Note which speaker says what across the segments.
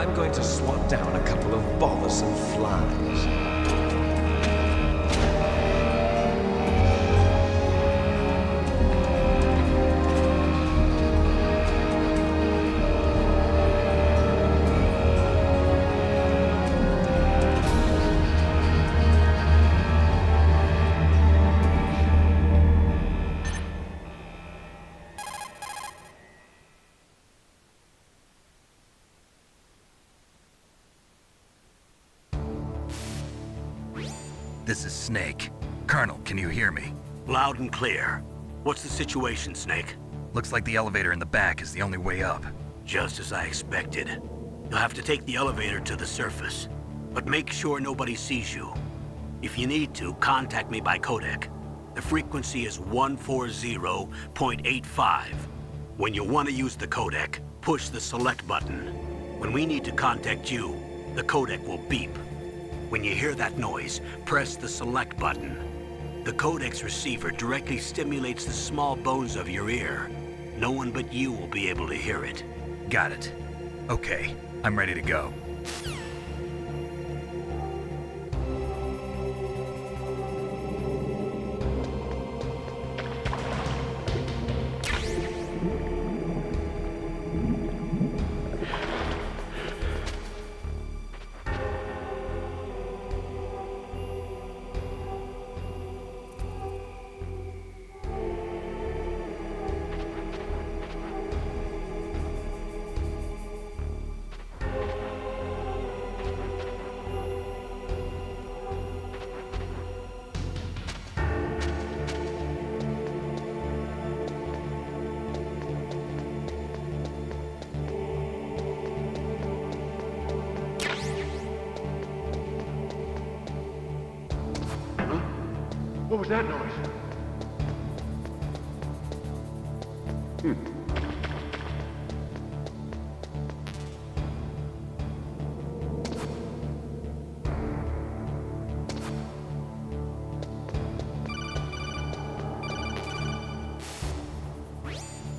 Speaker 1: I'm going to swat down a couple of bothersome flies.
Speaker 2: This is Snake. Colonel, can you hear me?
Speaker 3: Loud and clear. What's the situation, Snake?
Speaker 2: Looks like the elevator in the back is the only way up.
Speaker 3: Just as I expected. You'll have to take the elevator to the surface. But make sure nobody sees you. If you need to, contact me by codec. The frequency is 140.85. When you want to use the codec, push the select button. When we need to contact you, the codec will beep. When you hear that noise, press the select button. The codec's receiver directly stimulates the small bones of your ear. No one but you will be able to hear it.
Speaker 2: Got it. Okay, I'm ready to go.
Speaker 4: What was that noise?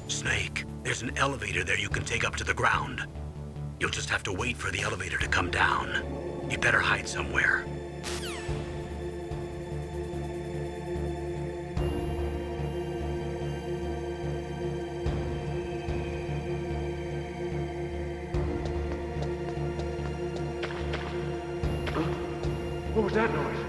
Speaker 3: Snake, there's an elevator there you can take up to the ground. You'll just have to wait for the elevator to come down. You'd better hide somewhere.
Speaker 4: What was that noise?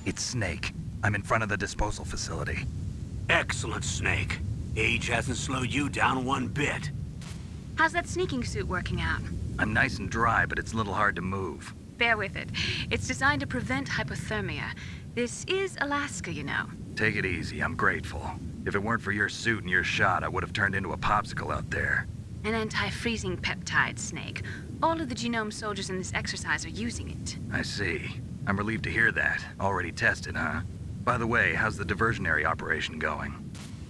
Speaker 2: It's Snake. I'm in front of the disposal facility.
Speaker 3: Excellent, Snake. Age hasn't slowed you down one bit.
Speaker 5: How's that sneaking suit working out?
Speaker 2: I'm nice and dry, but it's a little hard to move.
Speaker 5: Bear with it. It's designed to prevent hypothermia. This is Alaska, you know.
Speaker 2: Take it easy, I'm grateful. If it weren't for your suit and your shot, I would have turned into a popsicle out there.
Speaker 5: An anti-freezing peptide, Snake. All of the genome soldiers in this exercise are using it.
Speaker 2: I see. I'm relieved to hear that. Already tested, huh? By the way, how's the diversionary operation going?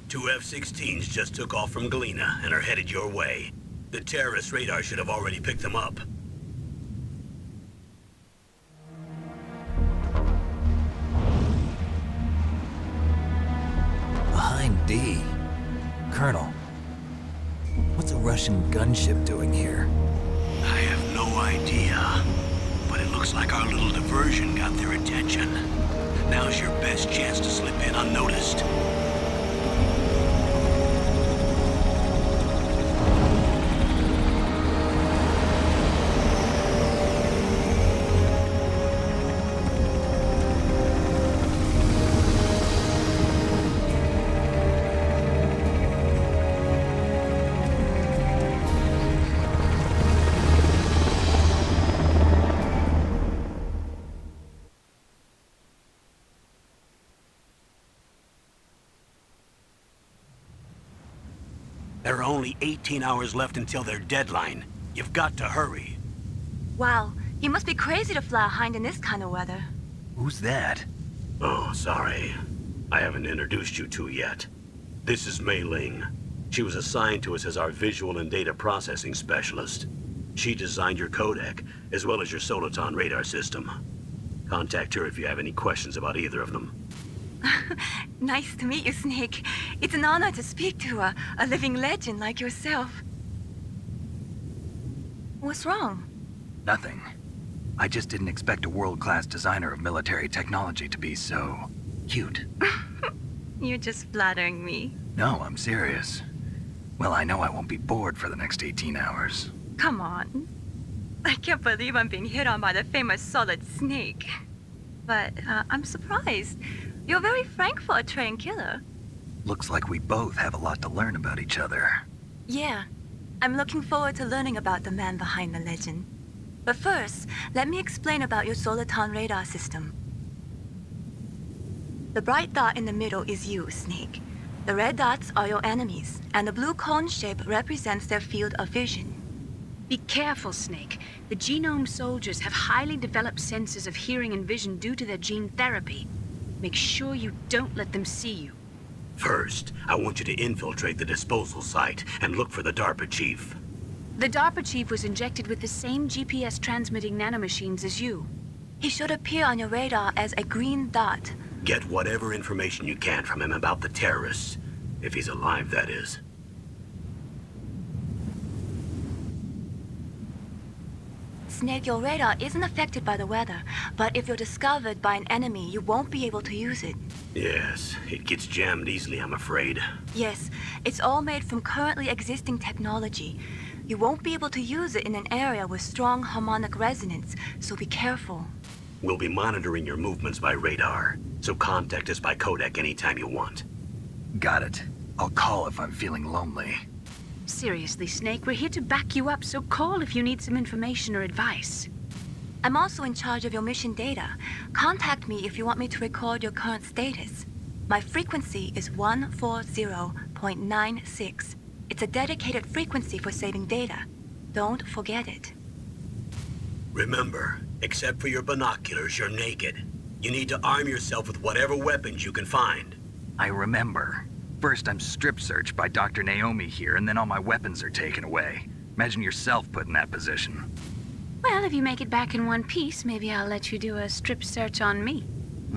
Speaker 3: 2 F-16s just took off from Galena and are headed your way. The terrorist radar should have already picked them up.
Speaker 6: Behind D. Colonel, what's a Russian gunship doing here?
Speaker 3: I have no idea, but it looks like our little diversion got their attention. Now's your best chance to slip in unnoticed. There are only 18 hours left until their deadline. You've got to hurry.
Speaker 7: Wow, you must be crazy to fly a hind in this kind of weather.
Speaker 2: Who's that?
Speaker 3: Oh, sorry. I haven't introduced you to yet. This is Mei Ling. She was assigned to us as our visual and data processing specialist. She designed your codec, as well as your Soliton radar system. Contact her if you have any questions about either of them.
Speaker 7: Nice to meet you, Snake. It's an honor to speak to a living legend like yourself. What's wrong?
Speaker 2: Nothing. I just didn't expect a world-class designer of military technology to be so cute.
Speaker 7: You're just flattering me.
Speaker 2: No, I'm serious. Well, I know I won't be bored for the next 18 hours.
Speaker 7: Come on. I can't believe I'm being hit on by the famous Solid Snake. But I'm surprised. You're very frank for a trained killer.
Speaker 2: Looks like we both have a lot to learn about each other.
Speaker 7: Yeah. I'm looking forward to learning about the man behind the legend. But first, let me explain about your Soliton radar system. The bright dot in the middle is you, Snake. The red dots are your enemies, and the blue cone shape represents their field of vision.
Speaker 5: Be careful, Snake. The genome soldiers have highly developed senses of hearing and vision due to their gene therapy. Make sure you don't let them see you.
Speaker 3: First, I want you to infiltrate the disposal site and look for the DARPA chief.
Speaker 5: The DARPA chief was injected with the same GPS transmitting nanomachines as you.
Speaker 7: He should appear on your radar as a green dot.
Speaker 3: Get whatever information you can from him about the terrorists. If he's alive, that is.
Speaker 7: Snake, your radar isn't affected by the weather, but if you're discovered by an enemy, you won't be able to use it.
Speaker 3: Yes, it gets jammed easily, I'm afraid.
Speaker 7: Yes, it's all made from currently existing technology. You won't be able to use it in an area with strong harmonic resonance, so be careful.
Speaker 3: We'll be monitoring your movements by radar, so contact us by codec anytime you want.
Speaker 2: Got it. I'll call if I'm feeling lonely.
Speaker 5: Seriously, Snake, we're here to back you up, so call if you need some information or advice.
Speaker 7: I'm also in charge of your mission data. Contact me if you want me to record your current status. My frequency is 140.96. It's a dedicated frequency for saving data. Don't forget it.
Speaker 3: Remember, except for your binoculars, you're naked. You need to arm yourself with whatever weapons you can find.
Speaker 2: I remember. First, I'm strip searched by Dr. Naomi here, and then all my weapons are taken away. Imagine yourself put in that position.
Speaker 5: Well, if you make it back in one piece, maybe I'll let you do a strip search on me.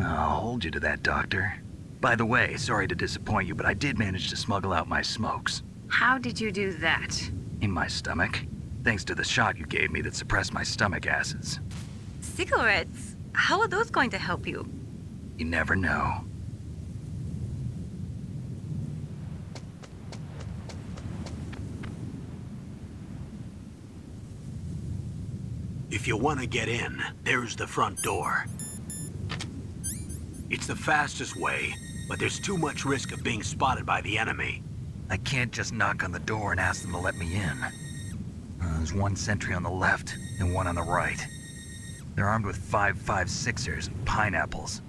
Speaker 2: I'll hold you to that, Doctor. By the way, sorry to disappoint you, but I did manage to smuggle out my smokes.
Speaker 5: How did you do that?
Speaker 2: In my stomach. Thanks to the shot you gave me that suppressed my stomach acids.
Speaker 7: Cigarettes? How are those going to help you?
Speaker 2: You never know.
Speaker 3: If you want to get in, there's the front door. It's the fastest way, but there's too much risk of being spotted by the enemy.
Speaker 2: I can't just knock on the door and ask them to let me in. There's one sentry on the left and one on the right. They're armed with 5.56ers and pineapples.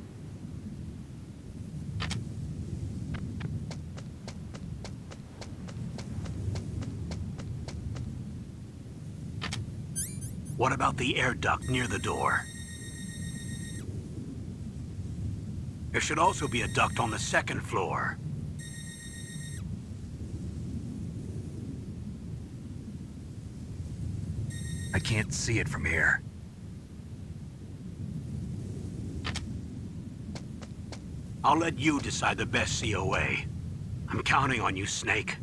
Speaker 3: What about the air duct near the door? There should also be a duct on the second floor.
Speaker 2: I can't see it from here.
Speaker 3: I'll let you decide the best COA. I'm counting on you, Snake.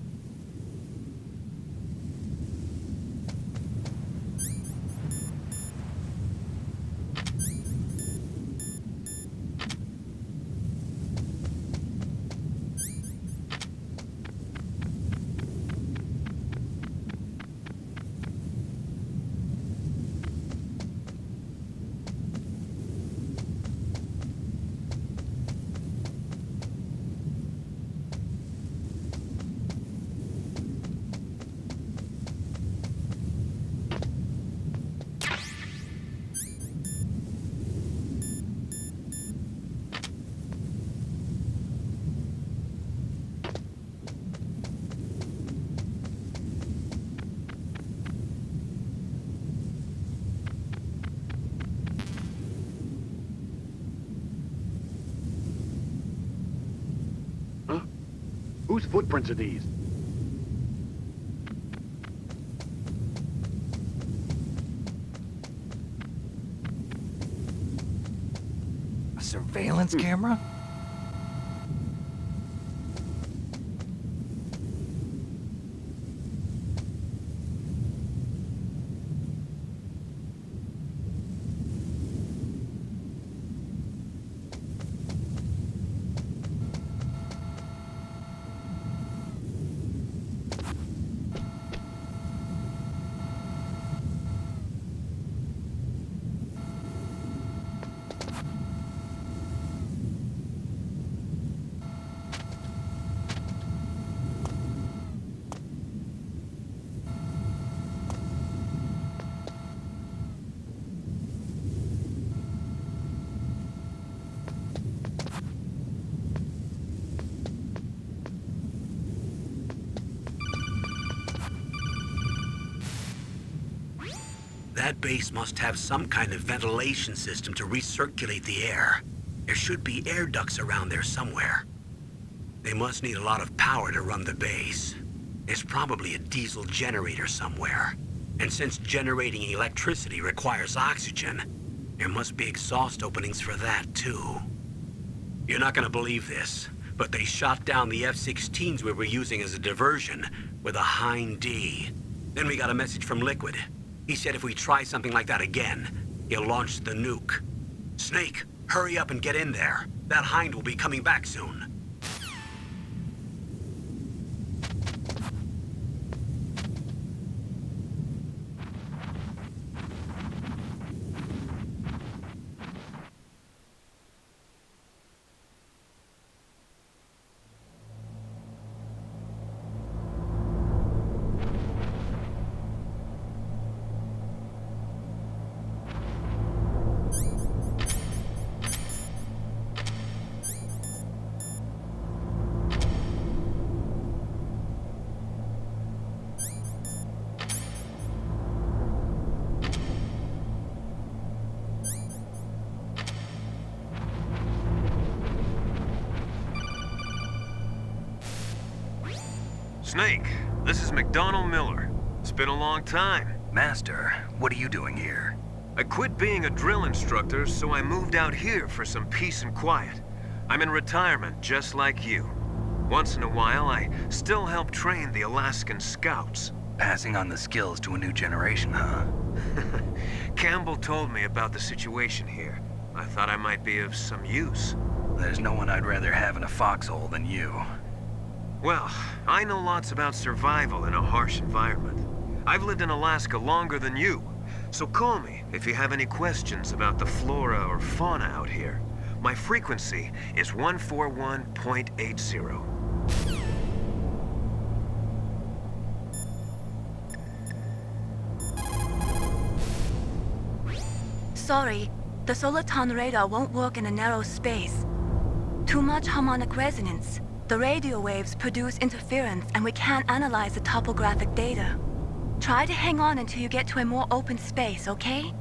Speaker 4: Huh? Whose footprints are these?
Speaker 2: A surveillance camera?
Speaker 3: That base must have some kind of ventilation system to recirculate the air. There should be air ducts around there somewhere. They must need a lot of power to run the base. There's probably a diesel generator somewhere. And since generating electricity requires oxygen, there must be exhaust openings for that too. You're not gonna believe this, but they shot down the F-16s we were using as a diversion with a Hind D. Then we got a message from Liquid. He said if we try something like that again, he'll launch the nuke. Snake, hurry up and get in there. That Hind will be coming back soon.
Speaker 1: Snake, this is McDonald Miller. It's been a long time.
Speaker 2: Master, what are you doing here?
Speaker 1: I quit being a drill instructor, so I moved out here for some peace and quiet. I'm in retirement, just like you. Once in a while, I still help train the Alaskan Scouts.
Speaker 2: Passing on the skills to a new generation, huh?
Speaker 1: Campbell told me about the situation here. I thought I might be of some use.
Speaker 2: There's no one I'd rather have in a foxhole than you.
Speaker 1: Well, I know lots about survival in a harsh environment. I've lived in Alaska longer than you, so call me if you have any questions about the flora or fauna out here. My frequency is 141.80.
Speaker 7: Sorry, the Soliton radar won't work in a narrow space. Too much harmonic resonance. The radio waves produce interference and we can't analyze the topographic data. Try to hang on until you get to a more open space, okay?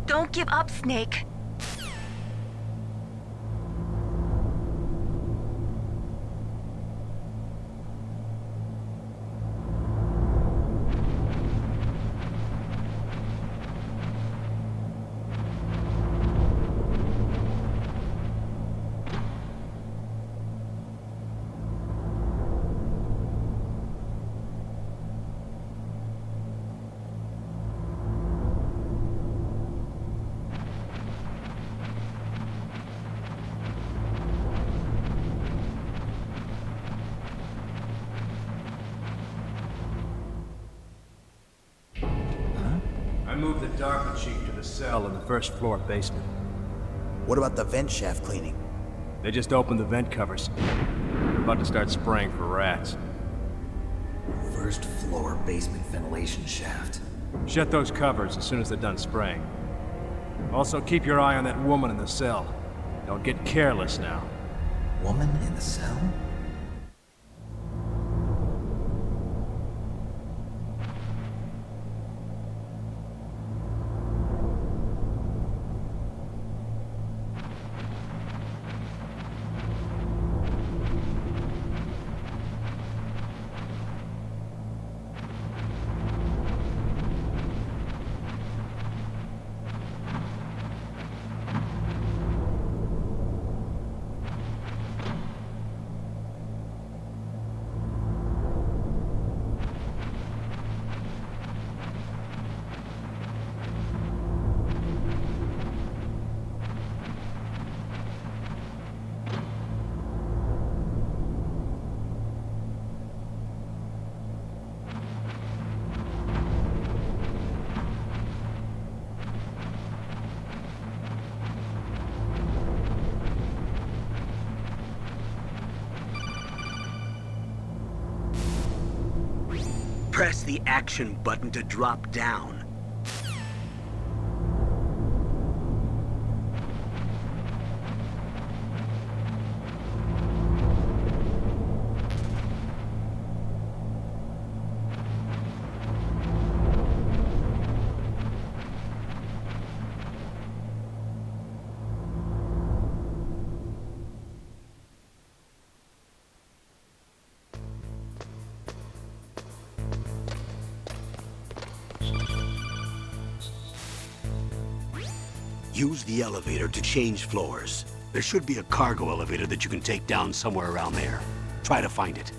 Speaker 7: Don't give up, Snake.
Speaker 8: I moved the Darker Chief to the cell in the first floor basement.
Speaker 6: What about the vent shaft cleaning?
Speaker 8: They just opened the vent covers. They're about to start spraying for rats.
Speaker 2: First floor basement ventilation shaft.
Speaker 8: Shut those covers as soon as they're done spraying. Also, keep your eye on that woman in the cell. Don't get careless now.
Speaker 6: Woman in the cell?
Speaker 3: Press the action button to drop down. Use the elevator to change floors. There should be a cargo elevator that you can take down somewhere around there. Try to find it.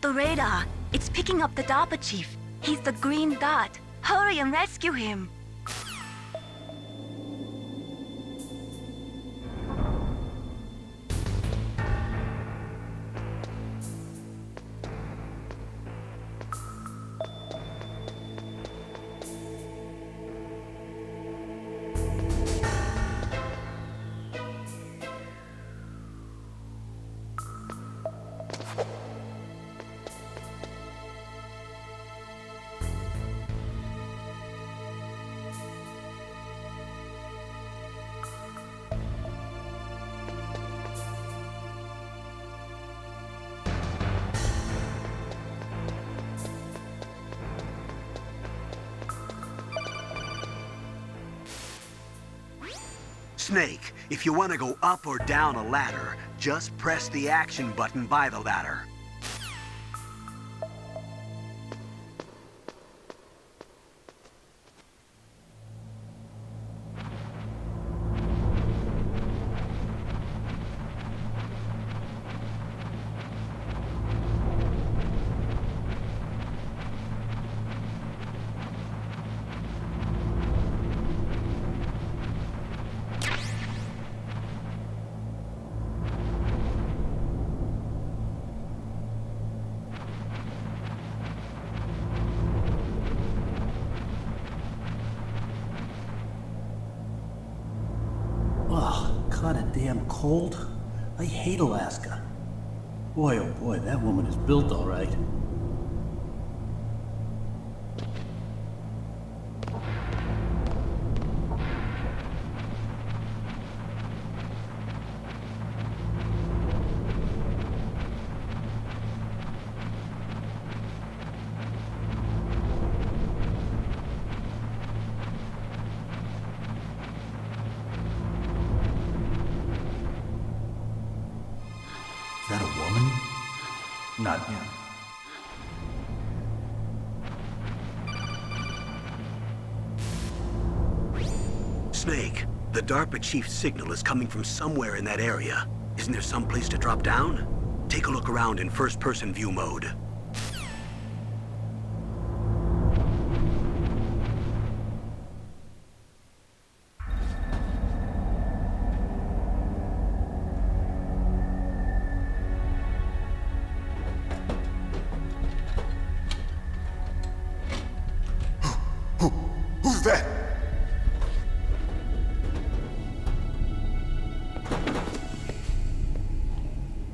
Speaker 7: The radar. It's picking up the DARPA chief. He's the green dot. Hurry and rescue him.
Speaker 3: Snake, if you want to go up or down a ladder, just press the action button by the ladder.
Speaker 9: Kinda damn cold. I hate Alaska. Boy, oh boy, that woman is built all right.
Speaker 2: Is that a woman? Not him.
Speaker 3: Snake, the DARPA chief's signal is coming from somewhere in that area. Isn't there some place to drop down? Take a look around in first-person view mode.
Speaker 10: Who's that?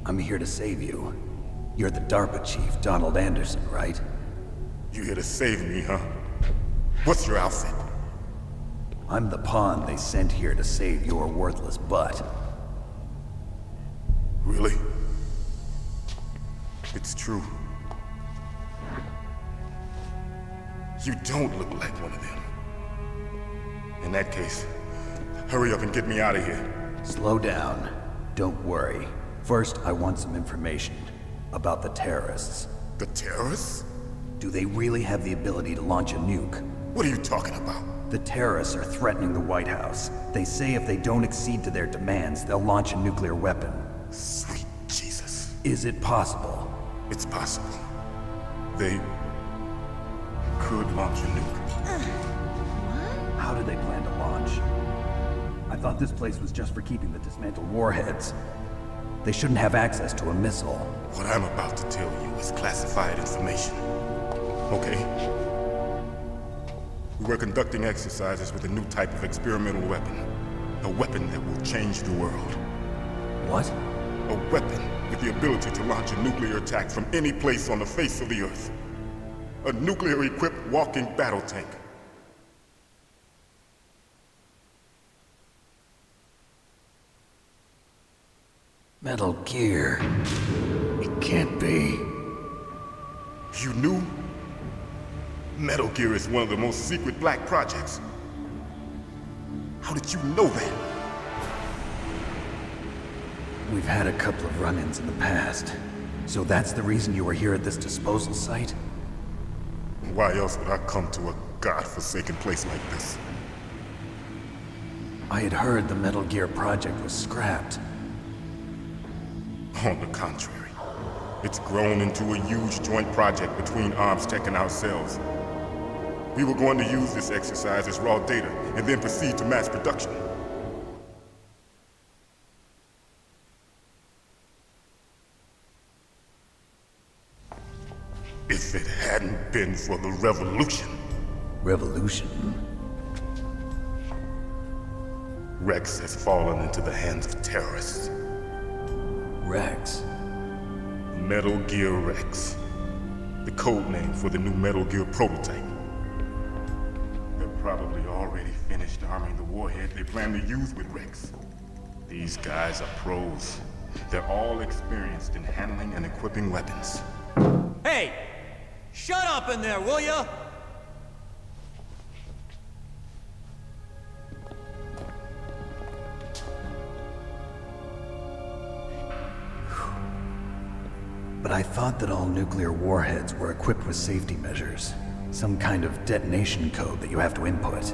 Speaker 2: I'm here to save you. You're the DARPA chief, Donald Anderson, right?
Speaker 10: You here to save me, huh? What's your outfit?
Speaker 2: I'm the pawn they sent here to save your worthless butt.
Speaker 10: Really? It's true. You don't look like one of them. In that case, hurry up and get me out of here.
Speaker 2: Slow down. Don't worry. First, I want some information about the terrorists.
Speaker 10: The terrorists?
Speaker 2: Do they really have the ability to launch a nuke?
Speaker 10: What are you talking about?
Speaker 2: The terrorists are threatening the White House. They say if they don't accede to their demands, they'll launch a nuclear weapon.
Speaker 10: Sweet Jesus.
Speaker 2: Is it possible?
Speaker 10: It's possible. They could launch a nuke.
Speaker 2: How do they plan to launch? I thought this place was just for keeping the dismantled warheads. They shouldn't have access to a missile.
Speaker 10: What I'm about to tell you is classified information. Okay? We were conducting exercises with a new type of experimental weapon. A weapon that will change the world.
Speaker 2: What?
Speaker 10: A weapon with the ability to launch a nuclear attack from any place on the face of the Earth. A nuclear-equipped walking battle tank.
Speaker 2: Metal Gear. It can't be.
Speaker 10: You knew? Metal Gear is one of the most secret black projects. How did you know that?
Speaker 2: We've had a couple of run-ins in the past. So that's the reason you were here at this disposal site?
Speaker 10: Why else would I come to a godforsaken place like this?
Speaker 2: I had heard the Metal Gear project was scrapped.
Speaker 10: On the contrary, It's grown into a huge joint project between Armstech and ourselves. We were going to use this exercise as raw data and then proceed to mass production. If it hadn't been for the revolution.
Speaker 6: Revolution?
Speaker 10: Rex has fallen into the hands of terrorists.
Speaker 6: Rex?
Speaker 10: Metal Gear Rex. The code name for the new Metal Gear prototype. They're probably already finished arming the warhead they plan to use with Rex. These guys are pros. They're all experienced in handling and equipping weapons.
Speaker 11: Hey! Shut up in there, will ya?
Speaker 6: But I thought that all nuclear warheads were equipped with safety measures. Some kind of detonation code that you have to input.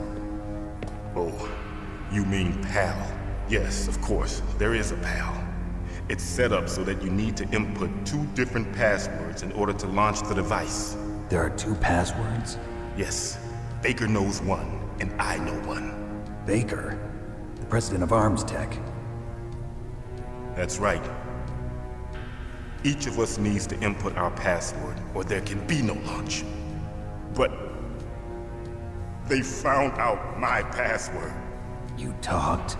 Speaker 10: Oh, you mean PAL? Yes, of course, there is a PAL. It's set up so that you need to input 2 different passwords in order to launch the device.
Speaker 6: There are 2 passwords?
Speaker 10: Yes. Baker knows one, and I know one.
Speaker 6: Baker? The president of Armstech?
Speaker 10: That's right. Each of us needs to input our password, or there can be no launch. But they found out my password.
Speaker 6: You talked?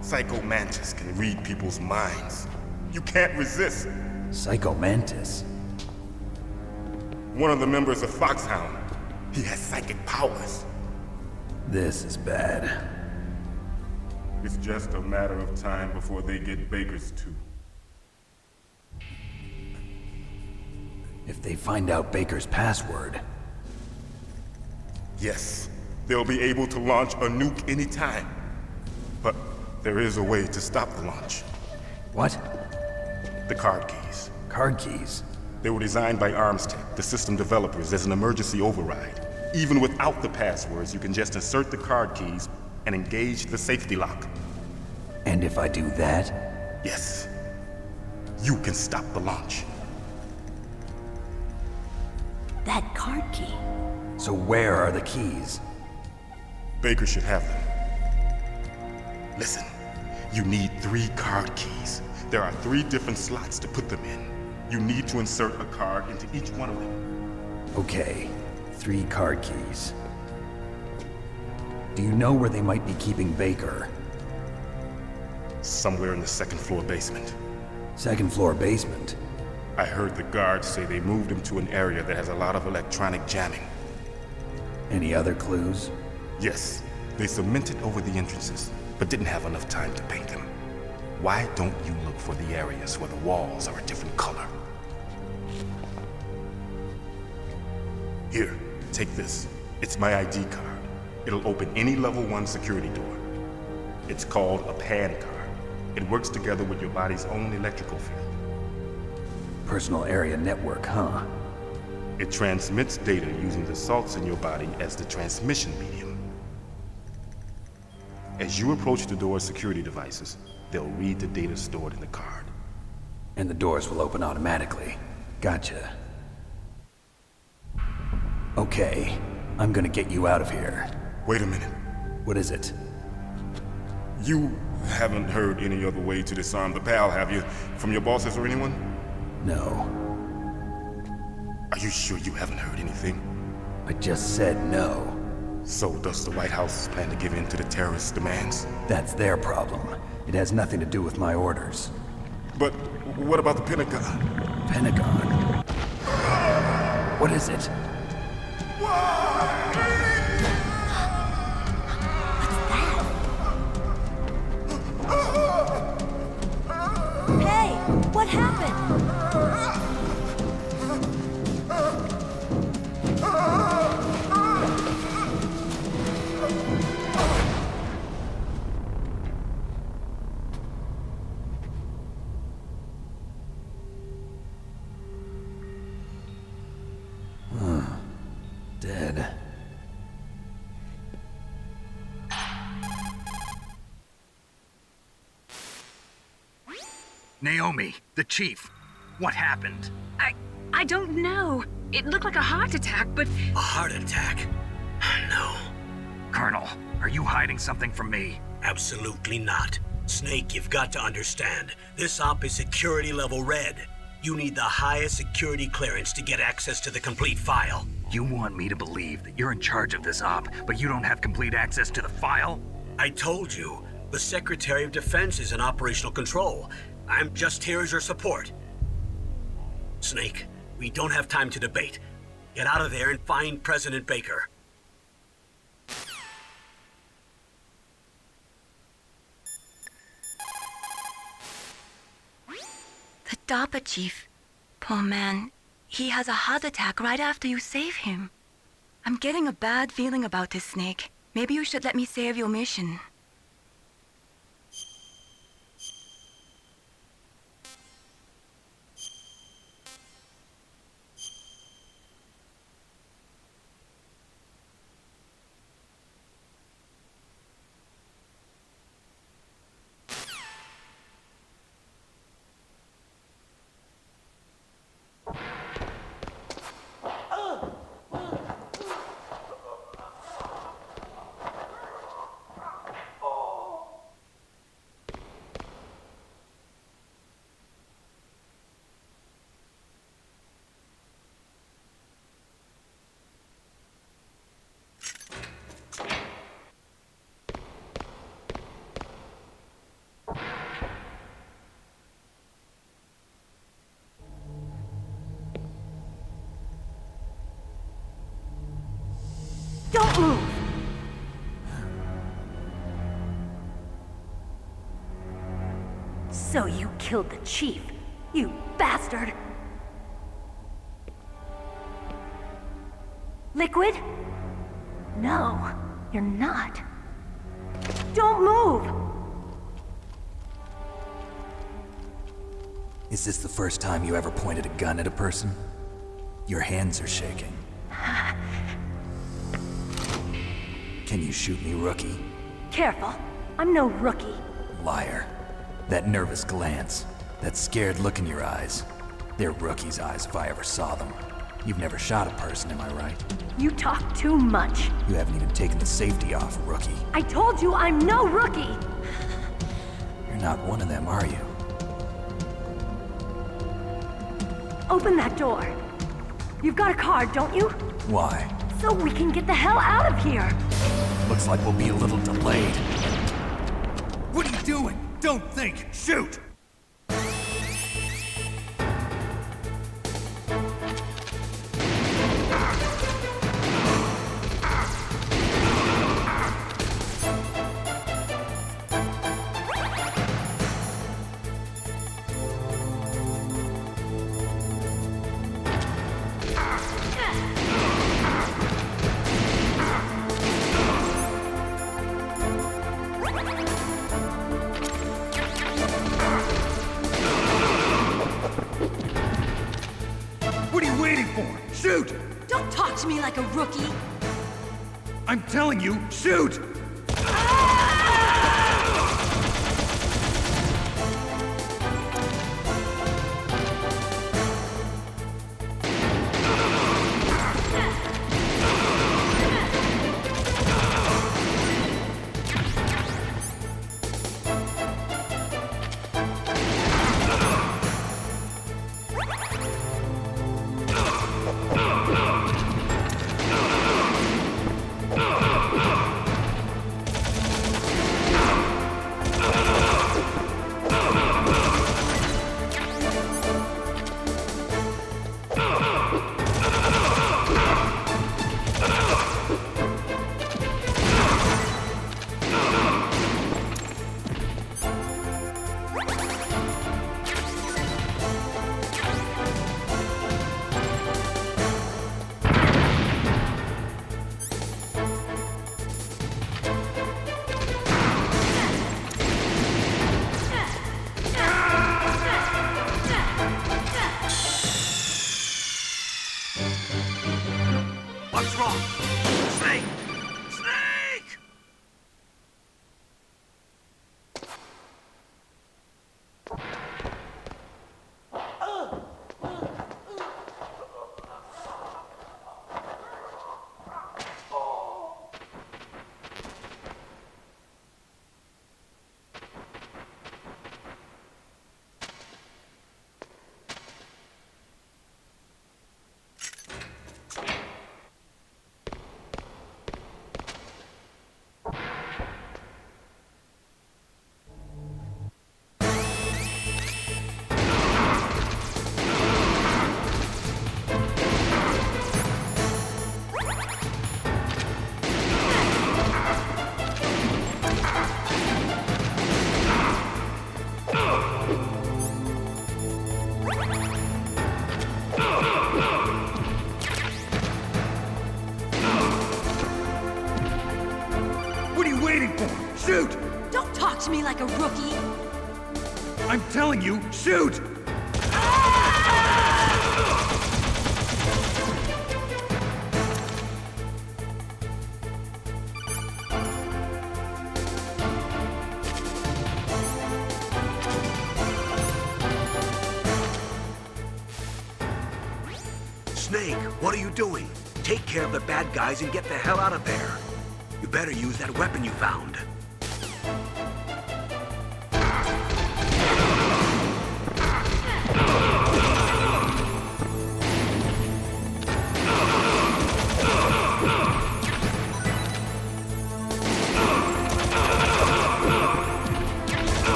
Speaker 10: Psycho Mantis can read people's minds. You can't resist.
Speaker 6: Psycho Mantis?
Speaker 10: One of the members of Foxhound. He has psychic powers.
Speaker 6: This is bad.
Speaker 10: It's just a matter of time before they get Baker's too.
Speaker 6: If they find out Baker's password...
Speaker 10: Yes, they'll be able to launch a nuke anytime. But there is a way to stop the launch.
Speaker 6: What?
Speaker 10: The card keys.
Speaker 6: Card keys?
Speaker 10: They were designed by Armstech, the system developers, as an emergency override. Even without the passwords, you can just insert the card keys and engage the safety lock.
Speaker 6: And if I do that?
Speaker 10: Yes. You can stop the launch.
Speaker 7: That card key.
Speaker 6: So where are the keys?
Speaker 10: Baker should have them. Listen, you need 3 card keys. There are 3 different slots to put them in. You need to insert a card into each one of them.
Speaker 6: Okay, 3 card keys. Do you know where they might be keeping Baker?
Speaker 10: Somewhere in the 2nd floor basement.
Speaker 6: 2nd floor basement?
Speaker 10: I heard the guards say they moved him to an area that has a lot of electronic jamming.
Speaker 6: Any other clues?
Speaker 10: Yes, they cemented over the entrances, but didn't have enough time to paint them. Why don't you look for the areas where the walls are a different color? Here, take this. It's my ID card. It'll open any level 1 security door. It's called a PAN card. It works together with your body's own electrical field.
Speaker 6: Personal area network, huh?
Speaker 10: It transmits data using the salts in your body as the transmission medium. As you approach the door's security devices, they'll read the data stored in the card.
Speaker 6: And the doors will open automatically. Gotcha. Okay, I'm gonna get you out of here.
Speaker 10: Wait a minute.
Speaker 6: What is it?
Speaker 10: You haven't heard any other way to disarm the PAL, have you? From your bosses or anyone?
Speaker 6: No.
Speaker 10: Are you sure you haven't heard anything?
Speaker 6: I just said no.
Speaker 10: So does the White House plan to give in to the terrorists' demands?
Speaker 6: That's their problem. It has nothing to do with my orders.
Speaker 10: But what about the Pentagon?
Speaker 6: Pentagon? What is it?
Speaker 7: Hey, what happened?
Speaker 6: Dead.
Speaker 2: Naomi, the chief. What happened?
Speaker 5: I don't know. It looked like a heart attack, but...
Speaker 3: A heart attack? No.
Speaker 2: Colonel, are you hiding something from me?
Speaker 3: Absolutely not. Snake, you've got to understand. This op is security level red. You need the highest security clearance to get access to the complete file.
Speaker 2: You want me to believe that you're in charge of this op, but you don't have complete access to the file?
Speaker 3: I told you, the Secretary of Defense is in operational control. I'm just here as your support. Snake, we don't have time to debate. Get out of there and find President Baker.
Speaker 7: The DARPA chief. Poor man. He has a heart attack right after you save him. I'm getting a bad feeling about this, Snake. Maybe you should let me save your mission.
Speaker 12: Don't move! So you killed the chief, you bastard! Liquid? No, you're not. Don't move!
Speaker 6: Is this the first time you ever pointed a gun at a person? Your hands are shaking. Can you shoot me, rookie?
Speaker 12: Careful, I'm no rookie.
Speaker 6: Liar. That nervous glance, that scared look in your eyes. They're rookie's eyes if I ever saw them. You've never shot a person, am I right?
Speaker 12: You talk too much.
Speaker 6: You haven't even taken the safety off, rookie.
Speaker 12: I told you I'm no rookie!
Speaker 6: You're not one of them, are you?
Speaker 12: Open that door. You've got a card, don't you?
Speaker 6: Why?
Speaker 12: So we can get the hell out of here!
Speaker 6: Looks like we'll be a little delayed.
Speaker 2: What are you doing? Don't think! Shoot!
Speaker 6: Shoot!
Speaker 7: Don't talk to me like a rookie.
Speaker 6: I'm telling you, shoot!
Speaker 3: What's wrong? Snake! Snake!
Speaker 2: Shoot!
Speaker 7: Don't talk to me like a rookie.
Speaker 2: I'm telling you, shoot!
Speaker 3: Snake, what are you doing? Take care of the bad guys and get the hell out of there. You better use that weapon you found.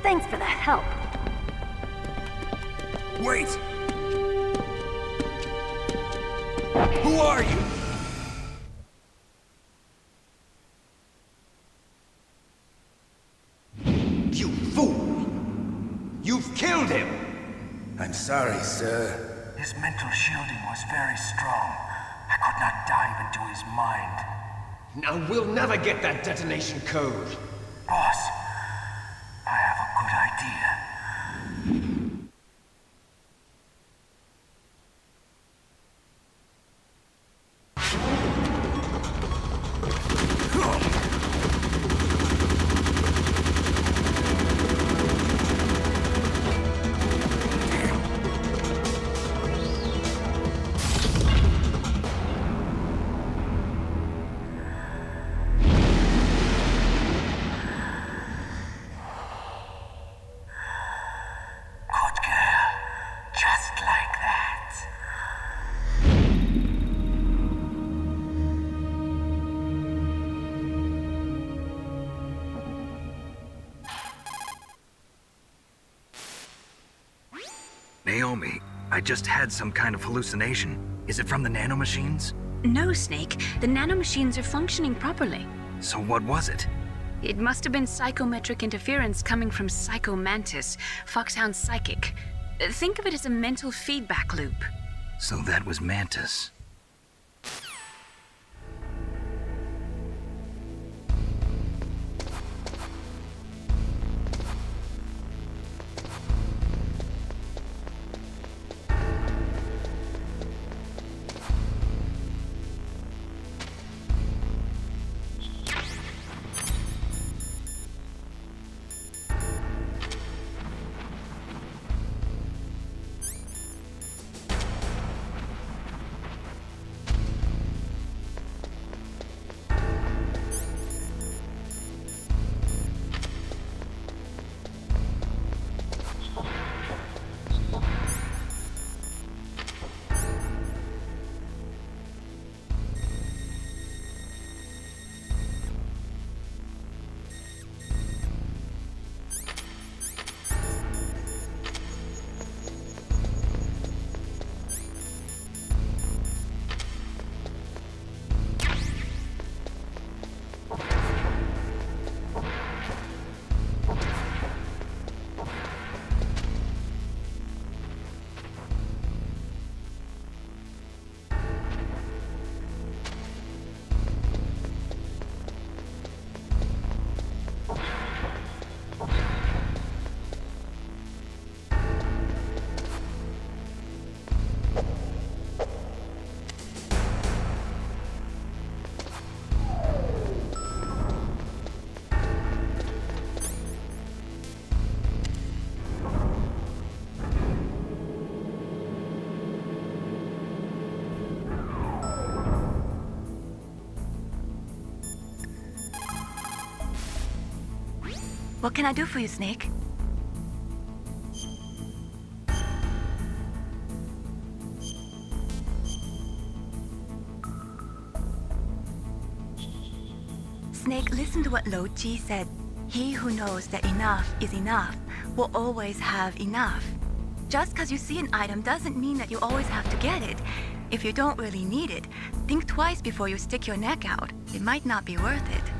Speaker 12: Thanks for the help.
Speaker 2: Wait! Who are you?
Speaker 13: You fool! You've killed him!
Speaker 6: I'm sorry, sir.
Speaker 14: His mental shielding was very strong. I could not dive into his mind.
Speaker 13: Now we'll never get that detonation code.
Speaker 14: Boss, I have a good idea.
Speaker 2: Naomi, I just had some kind of hallucination. Is it from the nanomachines?
Speaker 5: No, Snake. The nanomachines are functioning properly.
Speaker 2: So what was it?
Speaker 5: It must have been psychometric interference coming from Psycho Mantis, Foxhound's psychic. Think of it as a mental feedback loop.
Speaker 2: So that was Mantis.
Speaker 7: What can I do for you, Snake? Snake, listen to what Logi said. He who knows that enough is enough will always have enough. Just because you see an item doesn't mean that you always have to get it. If you don't really need it, think twice before you stick your neck out. It might not be worth it.